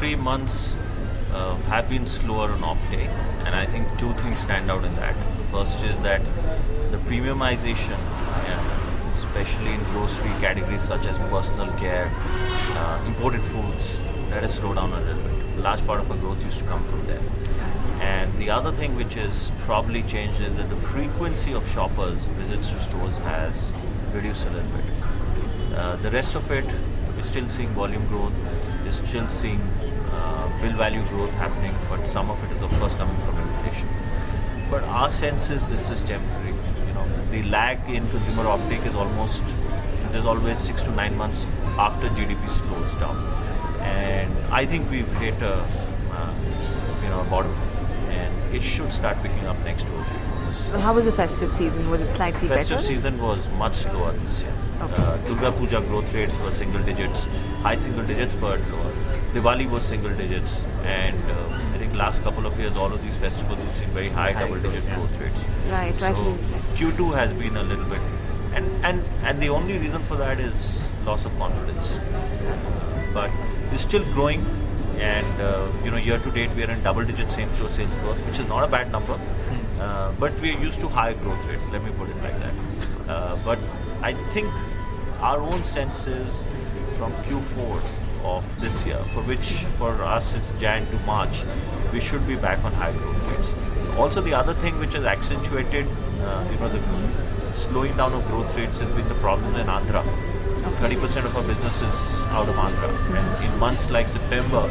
3 months have been slower on offtake, and I think two things stand out in that. First is that the premiumization, especially in grocery categories such as personal care, imported foods, that has slowed down a little bit. A large part of our growth used to come from there. And the other thing which has probably changed is that the frequency of shoppers' visits to stores has reduced a little bit. The rest of it, we're still seeing volume growth, we're still seeing bill value growth happening, but some of it is of course coming from inflation. But our sense is this is temporary. The lag in consumer offtake is there's always 6 to 9 months after GDP slows down. And I think we've hit a bottom, and it should start picking up next 2 or 3 months. How was the festive season? Was it slightly better? Festive season was much slower this year. Okay. Durga Puja growth rates were single digits, high single digits, but lower. Diwali was single digits, and I think last couple of years all of these festivals we've seen very high double-digit growth rates. Right. So Q2 has been a little bit, and the only reason for that is loss of confidence. But we're still growing, and year to date we are in double-digit same-store sales growth, which is not a bad number. But we are used to high growth rates. Let me put it like that. But I think our own sense is from Q4 of this year, which for us is Jan to March, we should be back on high growth rates. Also, the other thing which has accentuated, the slowing down of growth rates has been the problem in Andhra. 30% of our business is out of Andhra, and in months like September,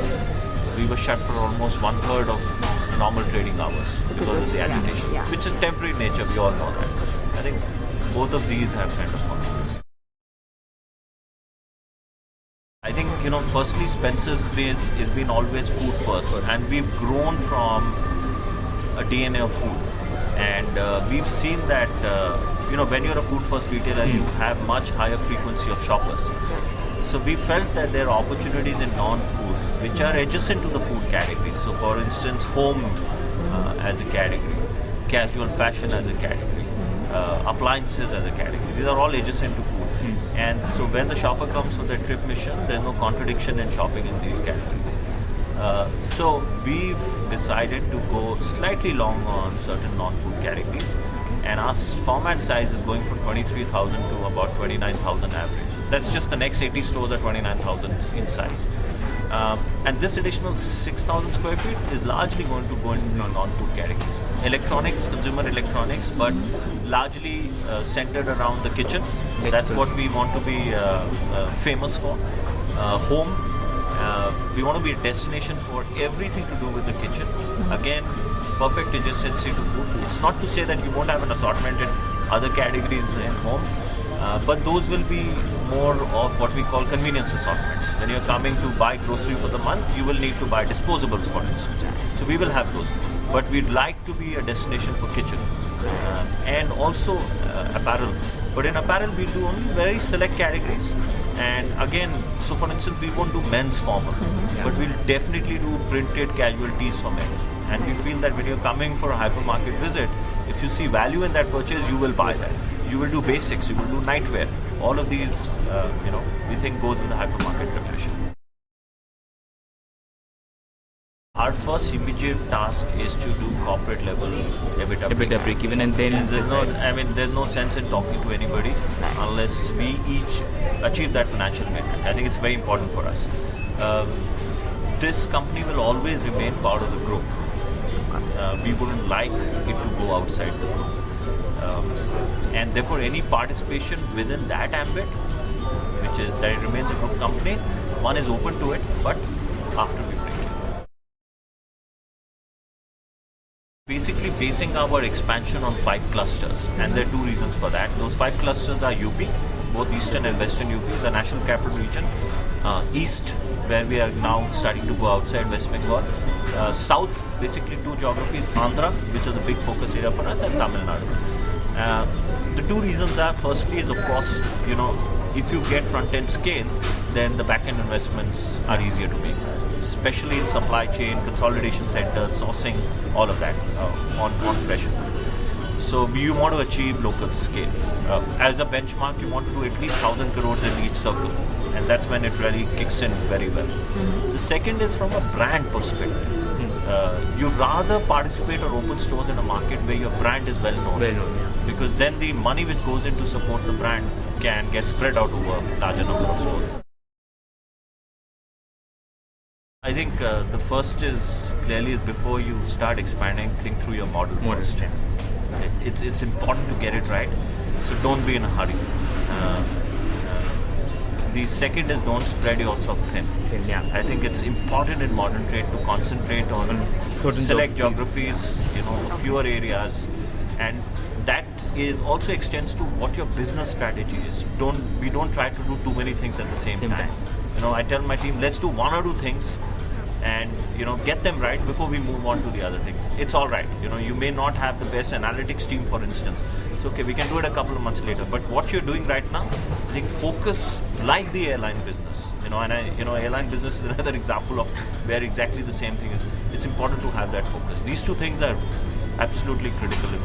we were shut for almost 1/3 of normal trading hours because of the agitation, which is temporary nature. We all know that. I think both of these have kind of contributed. I think, firstly, Spencer's base has been always food first, and we've grown from a DNA of food. And we've seen that, when you're a food first retailer, you have much higher frequency of shoppers. So we felt that there are opportunities in non-food which are adjacent to the food category. So for instance, home as a category, casual fashion as a category, appliances as a category. These are all adjacent to food. And so when the shopper comes for their trip mission, there's no contradiction in shopping in these categories. So we've decided to go slightly long on certain non-food categories, and our format size is going from 23,000 to about 29,000 average. That's just the next 80 stores are 29,000 in size. And this additional 6,000 square feet is largely going to go into non-food categories. Electronics, consumer electronics, but largely centered around the kitchen. That's what we want to be famous for. Home, we want to be a destination for everything to do with the kitchen. Again, perfect adjacency to food. It's not to say that you won't have an assortment in other categories in home, but those will be more of what we call convenience assortments. When you're coming to buy grocery for the month, you will need to buy disposables, for instance. So we will have those. But we'd like to be a destination for kitchen and also apparel. But in apparel, we'll do only very select categories. And again, so for instance, we won't do men's formal, but we'll definitely do printed casual tees for men's. And we feel that when you're coming for a hypermarket visit, if you see value in that purchase, you will buy that. You will do basics, you will do nightwear. All of these, we think goes with the hypermarket definition. Our first immediate task is to do corporate level EBITDA break even, and then there's no sense in talking to anybody unless we each achieve that financial metric. I think it's very important for us. This company will always remain part of the group. We wouldn't like it to go outside the group. And therefore any participation within that ambit, which is that it remains a group company, one is open to it, but after we break it. Basically basing our expansion on 5 clusters, and there are 2 reasons for that. Those 5 clusters are UP, both Eastern and Western UP, the National Capital Region, East, where we are now starting to go outside West Bengal, South, basically 2 geographies, Andhra, which is a big focus area for us, and Tamil Nadu. The 2 reasons are, firstly is of course, if you get front-end scale, then the back-end investments are easier to make, especially in supply chain, consolidation centers, sourcing, all of that on fresh food. So you want to achieve local scale. As a benchmark, you want to do at least 1,000 crores in each circle, and that's when it really kicks in very well. The second is from a brand perspective. You rather participate or open stores in a market where your brand is well known. Well known, yeah. Because then the money which goes in to support the brand can get spread out over a larger number of stores. I think the first is clearly before you start expanding, think through your model first. Yeah. It's important to get it right, so don't be in a hurry. The second is don't spread yourself thin. Yeah. I think it's important in modern trade to concentrate on Certain select geographies, fewer areas, and that is also extends to what your business strategy is. We don't try to do too many things at the same time. I tell my team, let's do one or two things, and get them right before we move on to the other things. It's all right. You may not have the best analytics team, for instance. It's okay. We can do it a couple of months later. But what you're doing right now, I think focus like the airline business. Airline business is another example of where exactly the same thing is. It's important to have that focus. These two things are absolutely critical in